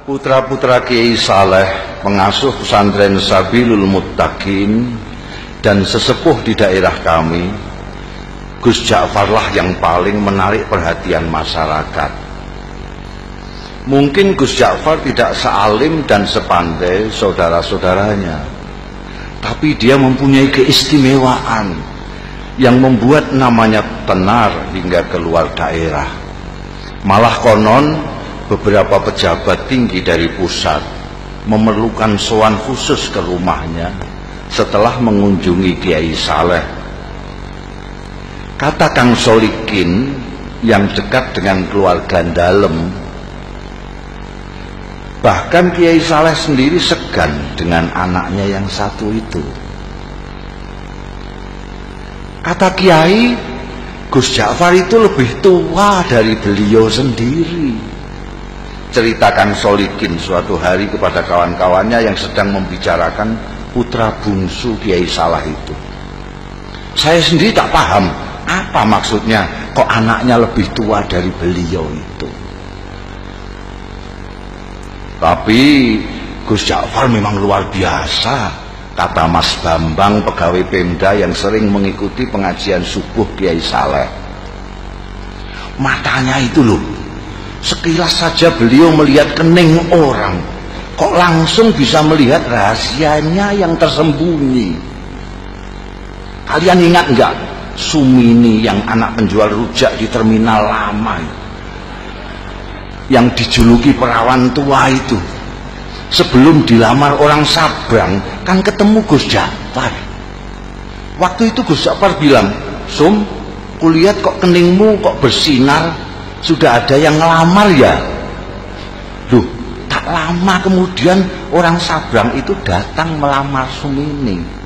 Putra-putra Kiai Saleh, pengasuh pesantren Sabilul Muttaqin dan sesepuh di daerah kami, Gus Ja'farlah yang paling menarik perhatian masyarakat. Mungkin Gus Ja'far tidak sealim dan sepandai saudara-saudaranya, tapi dia mempunyai keistimewaan yang membuat namanya tenar hingga keluar daerah. Malah konon beberapa pejabat tinggi dari pusat memerlukan sowan khusus ke rumahnya setelah mengunjungi Kiai Saleh. Kata Kang Solikin yang dekat dengan keluarga dalem, bahkan Kiai Saleh sendiri segan dengan anaknya yang satu itu. Kata Kiai, Gus Ja'far itu lebih tua dari beliau sendiri. Cerita Kang Solikin suatu hari kepada kawan-kawannya yang sedang membicarakan putra bungsu Kiai Saleh itu. Saya sendiri tak paham apa maksudnya kok anaknya lebih tua dari beliau itu. Tapi Gus Ja'far memang luar biasa, kata Mas Bambang, pegawai Pemda yang sering mengikuti pengajian subuh Kiai Saleh. Matanya itu loh, sekilas saja beliau melihat kening orang, kok langsung bisa melihat rahasianya yang tersembunyi. Kalian ingat enggak Sumini yang anak penjual rujak di terminal lama, yang dijuluki perawan tua itu? Sebelum dilamar orang Sabrang kan ketemu Gus Ja'far. Waktu itu Gus Ja'far bilang, "Sum, kulihat kok keningmu kok bersinar, sudah ada yang ngelamar ya?" Loh, tak lama kemudian orang Sabrang itu datang melamar Sumini.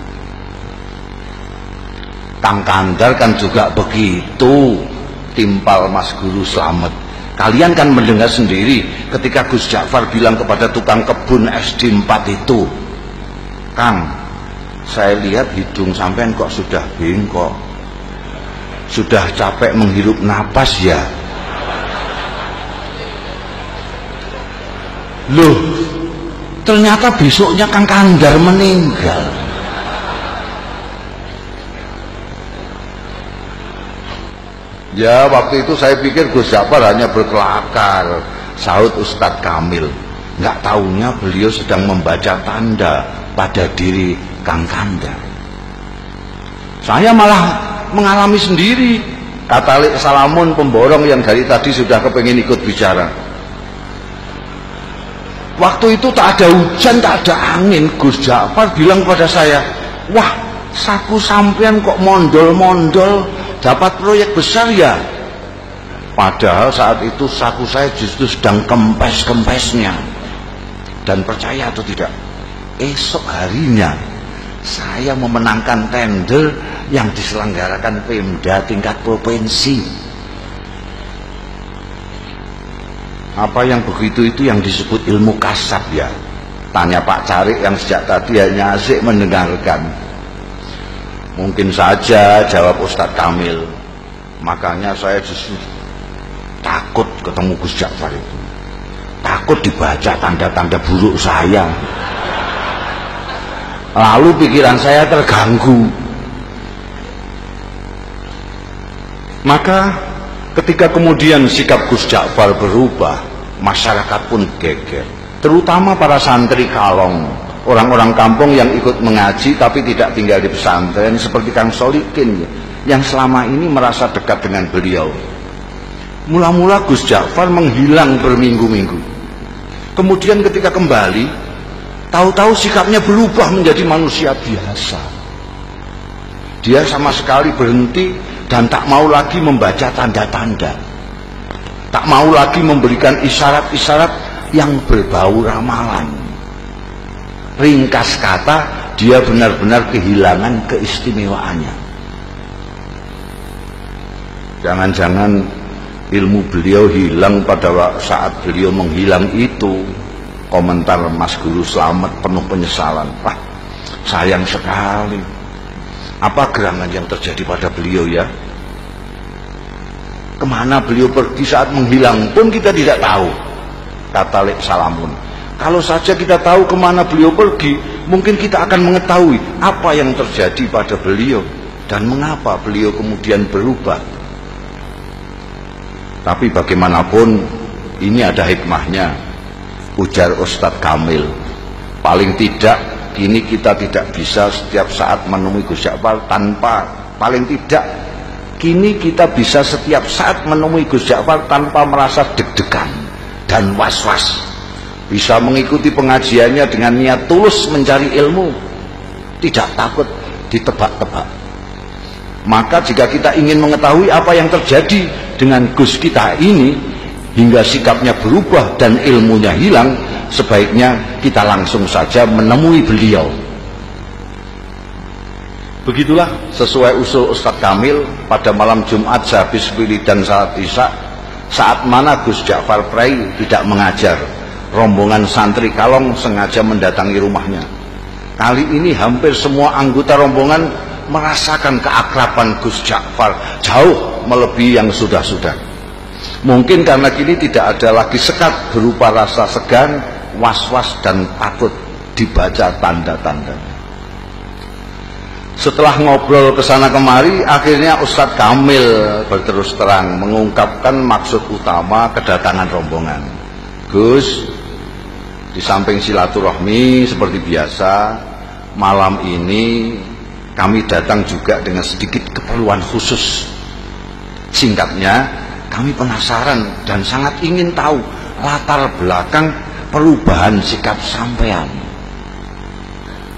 Kang Kandar kan juga begitu, timpal Mas Guru Slamet. Kalian kan mendengar sendiri ketika Gus Ja'far bilang kepada tukang kebun SD 4 itu, "Kang, saya lihat hidung sampean kok sudah bengkok, sudah capek menghirup napas ya?" Loh, ternyata besoknya Kang Kandar meninggal. Ya, waktu itu saya pikir Gus Ja'far hanya berkelakar, sahut Ustadz Kamil. Nggak taunya beliau sedang membaca tanda pada diri Kang Kandar. Saya malah mengalami sendiri, kata Lik Salamun pemborong yang dari tadi sudah kepengin ikut bicara. Waktu itu tak ada hujan, tak ada angin, Gus Ja'far bilang pada saya, "Wah, saku sampean kok mondol-mondol, dapat proyek besar ya?" Padahal saat itu saku saya justru sedang kempes-kempesnya. Dan percaya atau tidak, esok harinya saya memenangkan tender yang diselenggarakan Pemda tingkat provinsi. Apa yang begitu itu yang disebut ilmu kasab ya? Tanya Pak Carik yang sejak tadi hanya asik mendengarkan. Mungkin saja, jawab Ustadz Kamil. Makanya saya justru takut ketemu Gus Ja'far itu. Takut dibaca tanda-tanda buruk saya. Lalu pikiran saya terganggu. Maka ketika kemudian sikap Gus Ja'far berubah, masyarakat pun geger. Terutama para santri kalong, orang-orang kampung yang ikut mengaji tapi tidak tinggal di pesantren seperti Kang Solikin yang selama ini merasa dekat dengan beliau. Mula-mula Gus Ja'far menghilang berminggu-minggu. Kemudian ketika kembali, tahu-tahu sikapnya berubah menjadi manusia biasa. Dia sama sekali berhenti dan tak mau lagi membaca tanda-tanda, tak mau lagi memberikan isyarat-isyarat yang berbau ramalan. Ringkas kata, dia benar-benar kehilangan keistimewaannya. Jangan-jangan ilmu beliau hilang pada saat beliau menghilang itu. Komentar Mas Guru Slamet penuh penyesalan. Wah, sayang sekali. Apa gerangan yang terjadi pada beliau ya? Kemana beliau pergi saat menghilang pun kita tidak tahu, kata Lik Salamun. Kalau saja kita tahu kemana beliau pergi, mungkin kita akan mengetahui apa yang terjadi pada beliau dan mengapa beliau kemudian berubah. Tapi bagaimanapun ini ada hikmahnya, ujar Ustadz Kamil. Paling tidak kini kita tidak bisa setiap saat menemui Gus Ja'far paling tidak kini kita bisa setiap saat menemui Gus Ja'far tanpa merasa deg-degan dan was-was. Bisa mengikuti pengajiannya dengan niat tulus mencari ilmu, tidak takut ditebak-tebak. Maka jika kita ingin mengetahui apa yang terjadi dengan Gus kita ini hingga sikapnya berubah dan ilmunya hilang, sebaiknya kita langsung saja menemui beliau. Begitulah sesuai usul Ustadz Kamil, pada malam Jumat sehabis wiridan salat Isya, saat mana Gus Ja'far Prai tidak mengajar, rombongan santri Kalong sengaja mendatangi rumahnya. Kali ini hampir semua anggota rombongan merasakan keakraban Gus Ja'far jauh melebihi yang sudah-sudah. Mungkin karena kini tidak ada lagi sekat berupa rasa segan, was-was dan takut dibaca tanda-tanda. Setelah ngobrol kesana kemari, akhirnya Ustadz Kamil berterus terang mengungkapkan maksud utama kedatangan rombongan. Gus, di samping silaturahmi seperti biasa, malam ini kami datang juga dengan sedikit keperluan khusus. Singkatnya, kami penasaran dan sangat ingin tahu latar belakang perubahan sikap sampean.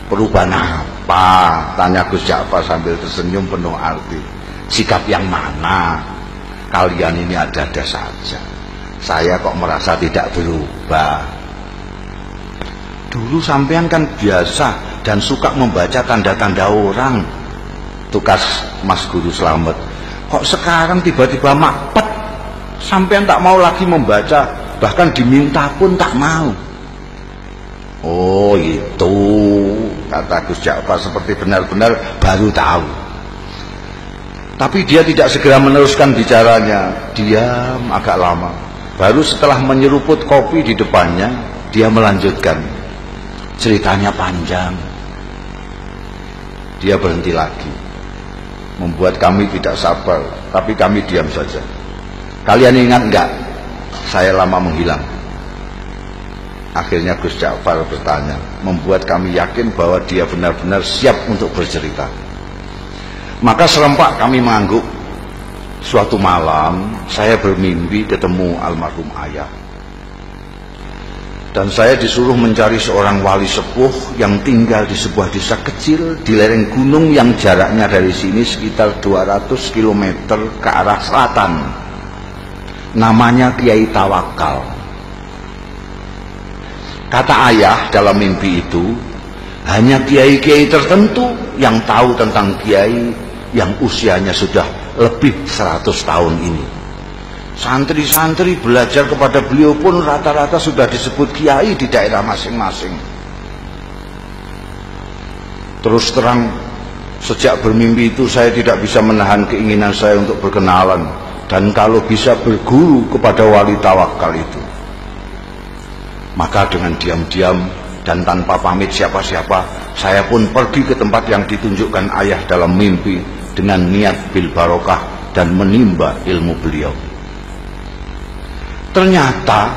Perubahan apa? Tanya Gus Ja'far sambil tersenyum penuh arti. Sikap yang mana? Kalian ini ada-ada saja. Saya kok merasa tidak berubah. Dulu sampean kan biasa dan suka membaca tanda-tanda orang, tukas Mas Guru Slamet. Kok sekarang tiba-tiba mapet, sampean tak mau lagi membaca, bahkan diminta pun tak mau. Oh itu, kata Gus Ja'far seperti benar-benar baru tahu. Tapi dia tidak segera meneruskan bicaranya, diam agak lama. Baru setelah menyeruput kopi di depannya, dia melanjutkan. Ceritanya panjang. Dia berhenti lagi, membuat kami tidak sabar, tapi kami diam saja. Kalian ingat enggak saya lama menghilang? Akhirnya Gus Ja'far bertanya, membuat kami yakin bahwa dia benar-benar siap untuk bercerita. Maka serempak kami mengangguk. Suatu malam saya bermimpi ketemu almarhum ayah, dan saya disuruh mencari seorang wali sepuh yang tinggal di sebuah desa kecil di lereng gunung yang jaraknya dari sini sekitar 200 km ke arah selatan. Namanya Kiai Tawakal. Kata ayah dalam mimpi itu, hanya kiai-kiai tertentu yang tahu tentang kiai yang usianya sudah lebih 100 tahun ini. Santri-santri belajar kepada beliau pun rata-rata sudah disebut kiai di daerah masing-masing. Terus terang, sejak bermimpi itu saya tidak bisa menahan keinginan saya untuk berkenalan dan kalau bisa berguru kepada wali tawakal itu. Maka dengan diam-diam dan tanpa pamit siapa-siapa, saya pun pergi ke tempat yang ditunjukkan ayah dalam mimpi dengan niat bil barokah dan menimba ilmu beliau. Ternyata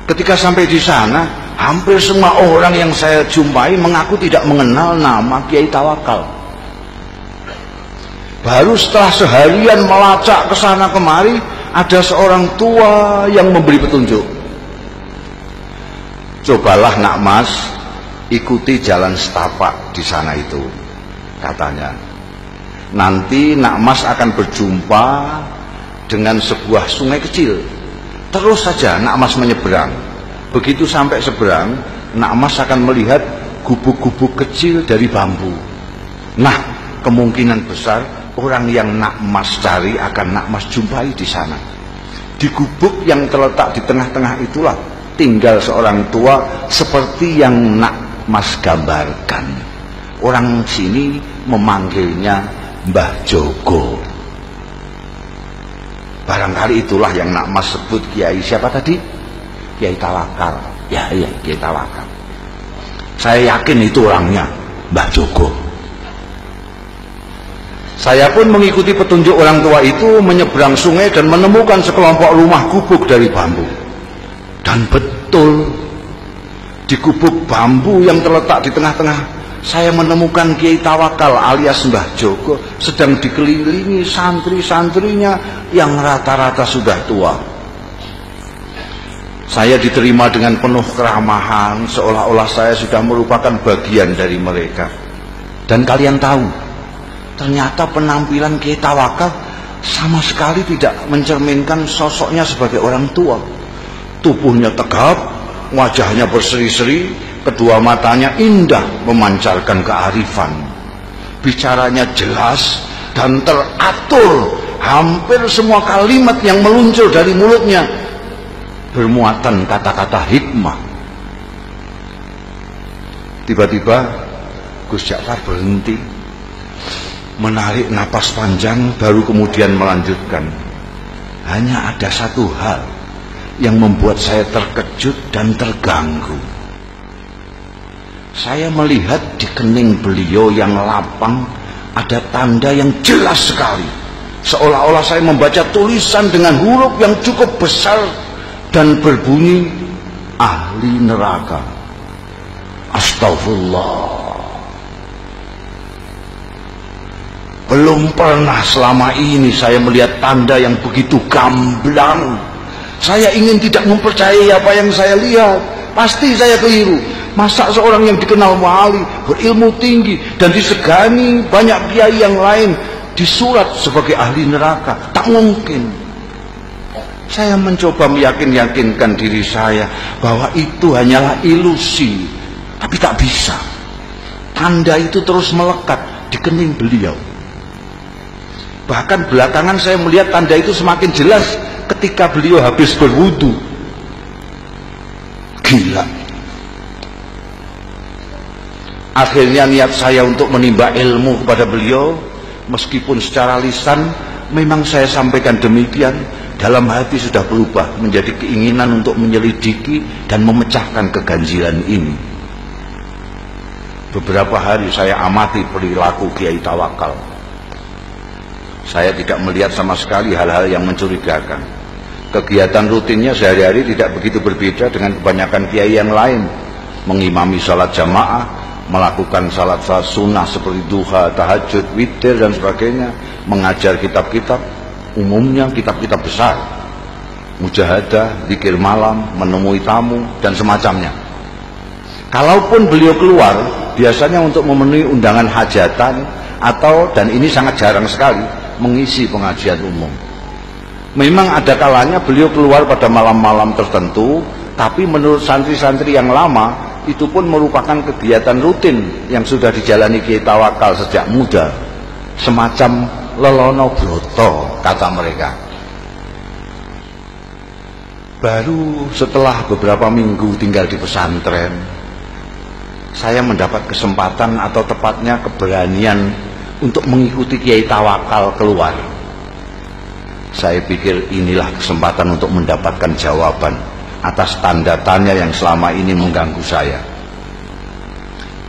ketika sampai di sana, hampir semua orang yang saya jumpai mengaku tidak mengenal nama Kiai Tawakal. Baru setelah seharian melacak ke sana kemari, ada seorang tua yang memberi petunjuk. Cobalah nak mas, ikuti jalan setapak di sana itu, katanya. Nanti nak mas akan berjumpa dengan sebuah sungai kecil. Terus saja nak mas menyeberang. Begitu sampai seberang, nak mas akan melihat gubuk-gubuk kecil dari bambu. Nah, kemungkinan besar orang yang nak mas cari akan nak mas jumpai di sana. Di gubuk yang terletak di tengah-tengah itulah tinggal seorang tua seperti yang nak mas gambarkan. Orang sini memanggilnya Mbah Jogo. Barangkali itulah yang nak mas sebut Kiai siapa tadi? Kiai Tawakal. Ya, Kiai Tawakal. Saya yakin itu orangnya, Mbah Joko. Saya pun mengikuti petunjuk orang tua itu, menyeberang sungai dan menemukan sekelompok rumah gubuk dari bambu. Dan betul, di gubuk bambu yang terletak di tengah-tengah, saya menemukan Kiai Tawakal alias Mbah Joko sedang dikelilingi santri-santrinya yang rata-rata sudah tua. Saya diterima dengan penuh keramahan, seolah-olah saya sudah merupakan bagian dari mereka. Dan kalian tahu, ternyata penampilan Kiai Tawakal sama sekali tidak mencerminkan sosoknya sebagai orang tua. Tubuhnya tegap, wajahnya berseri-seri, kedua matanya indah memancarkan kearifan. Bicaranya jelas dan teratur, hampir semua kalimat yang meluncur dari mulutnya bermuatan kata-kata hikmah. Tiba-tiba Gus Ja'far berhenti, menarik napas panjang, baru kemudian melanjutkan. Hanya ada satu hal yang membuat saya terkejut dan terganggu. Saya melihat di kening beliau yang lapang ada tanda yang jelas sekali, seolah-olah saya membaca tulisan dengan huruf yang cukup besar dan berbunyi ahli neraka. Astagfirullah. Belum pernah selama ini saya melihat tanda yang begitu gamblang. Saya ingin tidak mempercayai apa yang saya lihat. Pasti saya keliru. Masa seorang yang dikenal wali, berilmu tinggi dan disegani banyak kiai yang lain disurat sebagai ahli neraka? Tak mungkin. Saya mencoba meyakinkan diri saya bahwa itu hanyalah ilusi, tapi tak bisa. Tanda itu terus melekat di kening beliau. Bahkan belakangan saya melihat tanda itu semakin jelas ketika beliau habis berwudu. Gila. Akhirnya niat saya untuk menimba ilmu kepada beliau, meskipun secara lisan memang saya sampaikan demikian, dalam hati sudah berubah menjadi keinginan untuk menyelidiki dan memecahkan keganjilan ini. Beberapa hari saya amati perilaku Kiai Tawakal. Saya tidak melihat sama sekali hal-hal yang mencurigakan. Kegiatan rutinnya sehari-hari tidak begitu berbeda dengan kebanyakan kiai yang lain. Mengimami salat jamaah, melakukan salat sunnah seperti duha, tahajud, witir dan sebagainya, mengajar kitab-kitab, umumnya kitab-kitab besar, mujahadah, zikir malam, menemui tamu dan semacamnya. Kalaupun beliau keluar, biasanya untuk memenuhi undangan hajatan atau, dan ini sangat jarang sekali, mengisi pengajian umum. Memang ada kalanya beliau keluar pada malam-malam tertentu, tapi menurut santri-santri yang lama itu pun merupakan kegiatan rutin yang sudah dijalani Kiai Tawakal sejak muda, semacam lelono broto kata mereka. Baru setelah beberapa minggu tinggal di pesantren, saya mendapat kesempatan atau tepatnya keberanian untuk mengikuti Kiai Tawakal keluar. Saya pikir inilah kesempatan untuk mendapatkan jawaban atas tanda tanya yang selama ini mengganggu saya.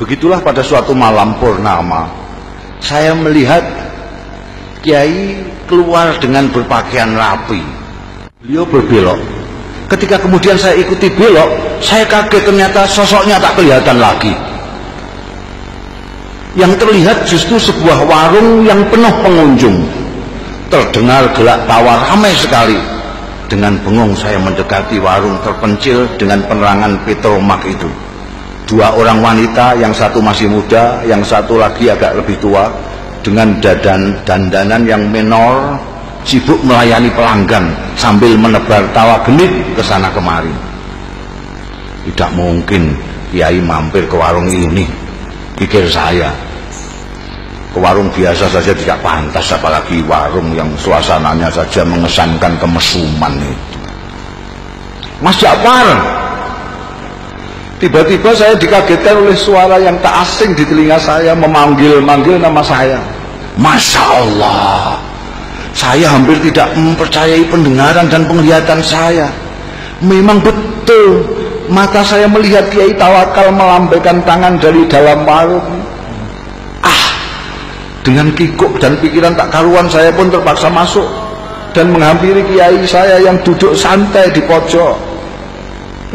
Begitulah pada suatu malam purnama, saya melihat Kiai keluar dengan berpakaian rapi. Beliau berbelok. Ketika kemudian saya ikuti belok, saya kaget, ternyata sosoknya tak kelihatan lagi. Yang terlihat justru sebuah warung yang penuh pengunjung. Terdengar gelak tawa ramai sekali. Dengan bengong saya mendekati warung terpencil dengan penerangan petromak itu. Dua orang wanita, yang satu masih muda, yang satu lagi agak lebih tua, dengan dandanan yang menor, sibuk melayani pelanggan sambil menebar tawa genit ke sana kemari. Tidak mungkin Kiai mampir ke warung ini, pikir saya. Ke warung biasa saja tidak pantas, apalagi warung yang suasananya saja mengesankan kemesuman itu. Mas Ja'far, tiba-tiba saya dikagetkan oleh suara yang tak asing di telinga saya, memanggil-manggil nama saya. Masya Allah, saya hampir tidak mempercayai pendengaran dan penglihatan saya. Memang betul mata saya melihat Kiai Tawakal melambaikan tangan dari dalam warung. Dengan kikuk dan pikiran tak karuan, saya pun terpaksa masuk dan menghampiri Kiai saya yang duduk santai di pojok.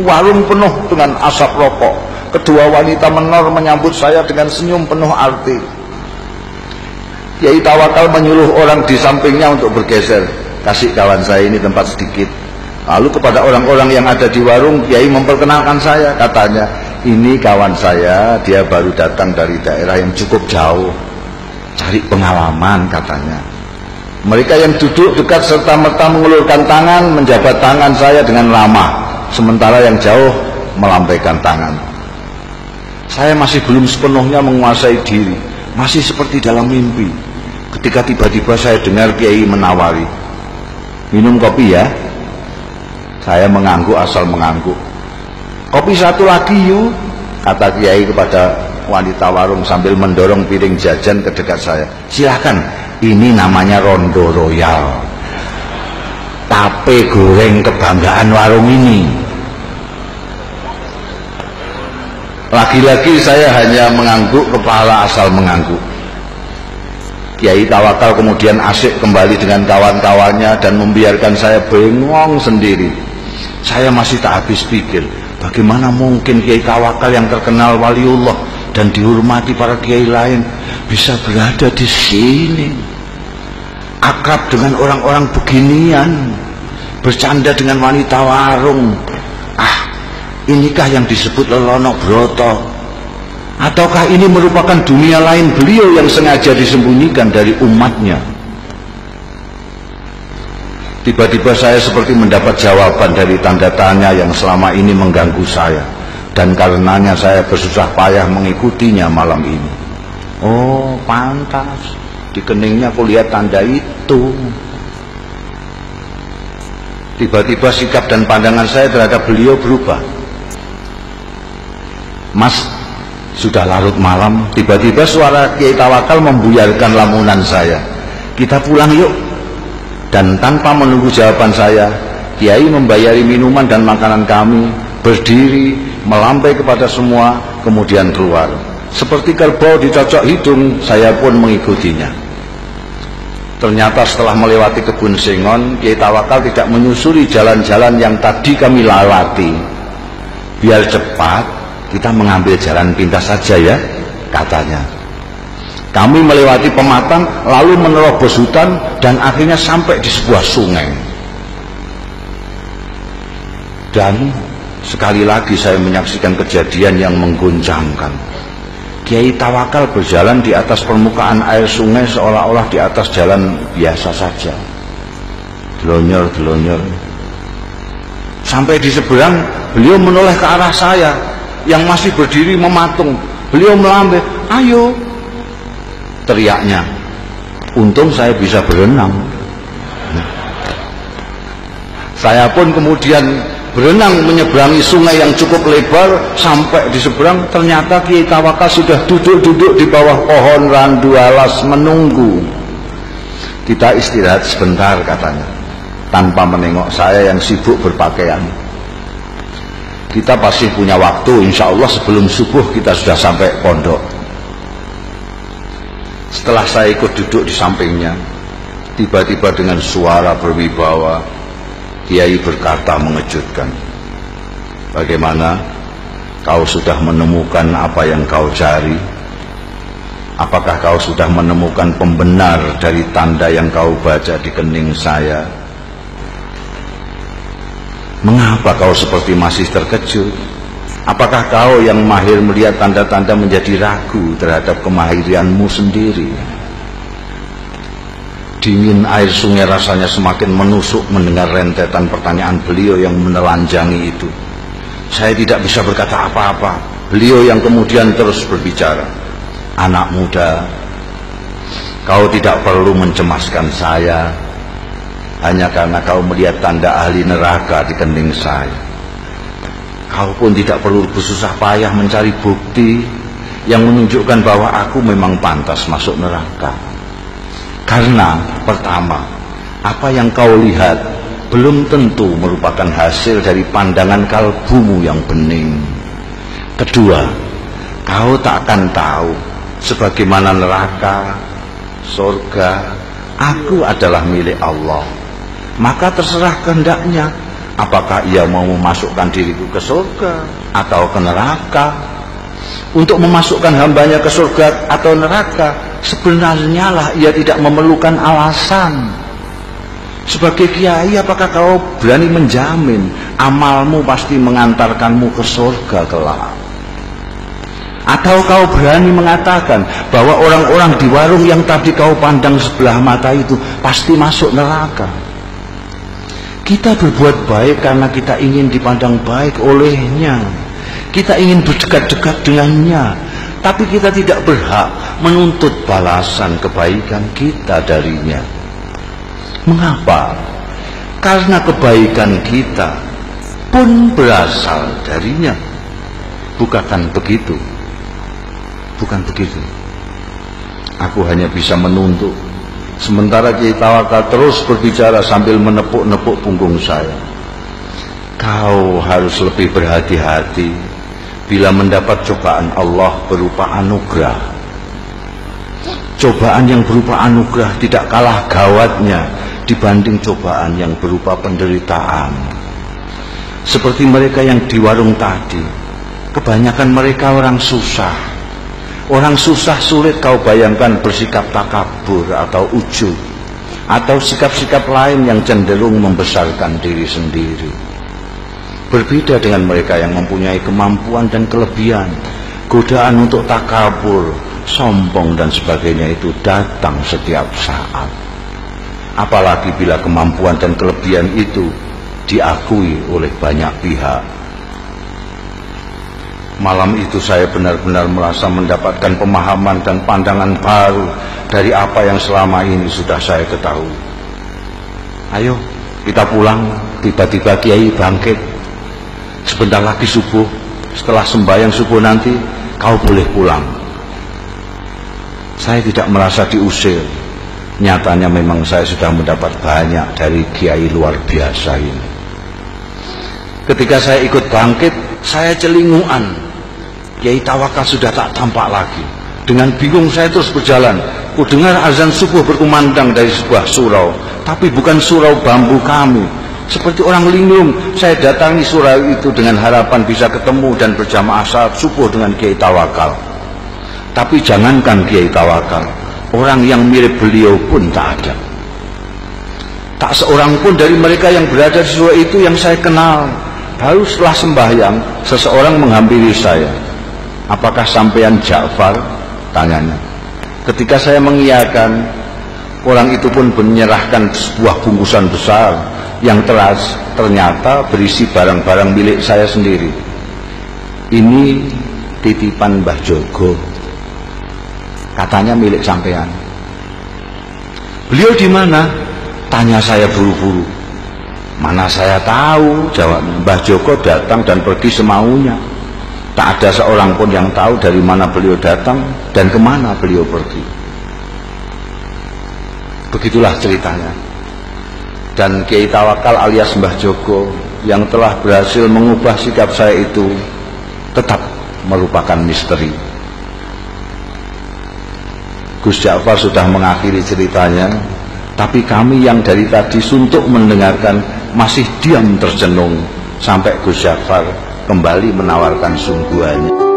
Warung penuh dengan asap rokok. Kedua wanita menor menyambut saya dengan senyum penuh arti. Kiai Tawakal menyuruh orang di sampingnya untuk bergeser. Kasih kawan saya ini tempat sedikit. Lalu kepada orang-orang yang ada di warung, Kiai memperkenalkan saya. Katanya, ini kawan saya, dia baru datang dari daerah yang cukup jauh, cari pengalaman katanya. Mereka yang duduk dekat serta-merta mengulurkan tangan, menjabat tangan saya dengan ramah, sementara yang jauh melambaikan tangan. Saya masih belum sepenuhnya menguasai diri, masih seperti dalam mimpi, ketika tiba-tiba saya dengar Kiai menawari, minum kopi ya. Saya mengangguk asal mengangguk. Kopi satu lagi yuk, kata Kiai kepada wanita warung sambil mendorong piring jajan ke dekat saya. Silakan, ini namanya Rondo Royal, tape goreng kebanggaan warung ini. Lagi-lagi saya hanya mengangguk kepala asal mengangguk. Kiai Tawakal kemudian asik kembali dengan kawan-kawannya dan membiarkan saya bengong sendiri. Saya masih tak habis pikir, bagaimana mungkin Kiai Tawakal yang terkenal waliullah dan dihormati para kiai lain bisa berada di sini, akrab dengan orang-orang beginian, bercanda dengan wanita warung. Inikah yang disebut Lelono Broto? Ataukah ini merupakan dunia lain beliau yang sengaja disembunyikan dari umatnya? Tiba-tiba saya seperti mendapat jawaban dari tanda tanya yang selama ini mengganggu saya, dan karenanya saya bersusah payah mengikutinya malam ini. Oh, pantas di keningnya aku lihat tanda itu. Tiba-tiba sikap dan pandangan saya terhadap beliau berubah. Mas, sudah larut malam. Tiba-tiba suara Kiai Tawakal membuyarkan lamunan saya. Kita pulang yuk. Dan tanpa menunggu jawaban saya, Kiai membayari minuman dan makanan kami, berdiri, melambai kepada semua, kemudian keluar. Seperti kerbau dicocok hidung, saya pun mengikutinya. Ternyata setelah melewati kebun sengon, Kiai Tawakal tidak menyusuri jalan-jalan yang tadi kami lewati. Biar cepat, kita mengambil jalan pintas saja ya, katanya. Kami melewati pematang, lalu menerobos hutan, dan akhirnya sampai di sebuah sungai. Dan sekali lagi saya menyaksikan kejadian yang mengguncangkan. Kiai Tawakal berjalan di atas permukaan air sungai seolah-olah di atas jalan biasa saja. Delonyor-delonyor. Sampai di seberang, beliau menoleh ke arah saya yang masih berdiri mematung. Beliau melambai, ayo, teriaknya. Untung saya bisa berenang. Saya pun kemudian berenang menyeberangi sungai yang cukup lebar. Sampai di seberang, ternyata Kiai Tawakal sudah duduk-duduk di bawah pohon randu alas menunggu. Kita istirahat sebentar, katanya, tanpa menengok saya yang sibuk berpakaian. Kita pasti punya waktu, insya Allah sebelum subuh kita sudah sampai pondok. Setelah saya ikut duduk di sampingnya, tiba-tiba dengan suara berwibawa, Kiai berkata mengejutkan, bagaimana? Kau sudah menemukan apa yang kau cari? Apakah kau sudah menemukan pembenar dari tanda yang kau baca di kening saya? Mengapa kau seperti masih terkejut? Apakah kau yang mahir melihat tanda-tanda menjadi ragu terhadap kemahiranmu sendiri? Dingin air sungai rasanya semakin menusuk mendengar rentetan pertanyaan beliau yang menelanjangi itu. Saya tidak bisa berkata apa-apa. Beliau yang kemudian terus berbicara, anak muda, kau tidak perlu mencemaskan saya hanya karena kau melihat tanda ahli neraka di kening saya. Kau pun tidak perlu bersusah payah mencari bukti yang menunjukkan bahwa aku memang pantas masuk neraka. Karena pertama, apa yang kau lihat belum tentu merupakan hasil dari pandangan kalbumu yang bening. Kedua, kau tak akan tahu sebagaimana neraka, surga, aku adalah milik Allah. Maka terserah kehendaknya, apakah ia mau memasukkan diriku ke surga atau ke neraka. Untuk memasukkan hambanya ke surga atau neraka, sebenarnya lah ia tidak memerlukan alasan. Sebagai kiai, apakah kau berani menjamin amalmu pasti mengantarkanmu ke surga kelak? Atau kau berani mengatakan bahwa orang-orang di warung yang tadi kau pandang sebelah mata itu pasti masuk neraka? Kita berbuat baik karena kita ingin dipandang baik olehnya. Kita ingin berdekat-dekat dengannya, tapi kita tidak berhak menuntut balasan kebaikan kita darinya. Mengapa? Karena kebaikan kita pun berasal darinya. Bukan begitu? Bukan begitu. Aku hanya bisa menuntut, sementara Kiai Tawakal terus berbicara sambil menepuk-nepuk punggung saya. Kau harus lebih berhati-hati bila mendapat cobaan Allah berupa anugerah. Cobaan yang berupa anugerah tidak kalah gawatnya dibanding cobaan yang berupa penderitaan. Seperti mereka yang di warung tadi, kebanyakan mereka orang susah. Orang susah sulit kau bayangkan bersikap takabur atau ujub, atau sikap-sikap lain yang cenderung membesarkan diri sendiri. Berbeda dengan mereka yang mempunyai kemampuan dan kelebihan, godaan untuk takabur, sombong dan sebagainya itu datang setiap saat. Apalagi bila kemampuan dan kelebihan itu diakui oleh banyak pihak. Malam itu saya benar-benar merasa mendapatkan pemahaman dan pandangan baru dari apa yang selama ini sudah saya ketahui. Ayo kita pulang, tiba-tiba Kiai bangkit. Sebentar lagi subuh, setelah sembahyang subuh nanti kau boleh pulang. Saya tidak merasa diusir. Nyatanya memang saya sudah mendapat banyak dari kiai luar biasa ini. Ketika saya ikut bangkit, saya celinguan. Kiai Tawakal sudah tak tampak lagi. Dengan bingung saya terus berjalan. Ku dengar azan subuh berkumandang dari sebuah surau, tapi bukan surau bambu kami. Seperti orang linglung, saya datangi surau itu dengan harapan bisa ketemu dan berjamaah salat subuh dengan Kiai Tawakal. Tapi jangankan Kiai Tawakal, orang yang mirip beliau pun tak ada. Tak seorang pun dari mereka yang berada di surau itu yang saya kenal. Baru setelah sembahyang, seseorang menghampiri saya. Apakah sampean Ja'far? Tanyanya. Ketika saya mengiyakan, orang itu pun menyerahkan sebuah bungkusan besar yang ternyata berisi barang-barang milik saya sendiri. Ini titipan Mbah Jogo, katanya milik sampean. Beliau di mana? Tanya saya buru-buru. Mana saya tahu, jawabnya. Mbah Jogo datang dan pergi semaunya. Tak ada seorang pun yang tahu dari mana beliau datang dan kemana beliau pergi. Begitulah ceritanya. Dan Kiai Tawakal alias Mbah Jogo yang telah berhasil mengubah sikap saya itu tetap merupakan misteri. Gus Ja'far sudah mengakhiri ceritanya, tapi kami yang dari tadi suntuk mendengarkan masih diam tercenung sampai Gus Ja'far kembali menawarkan sungguhannya.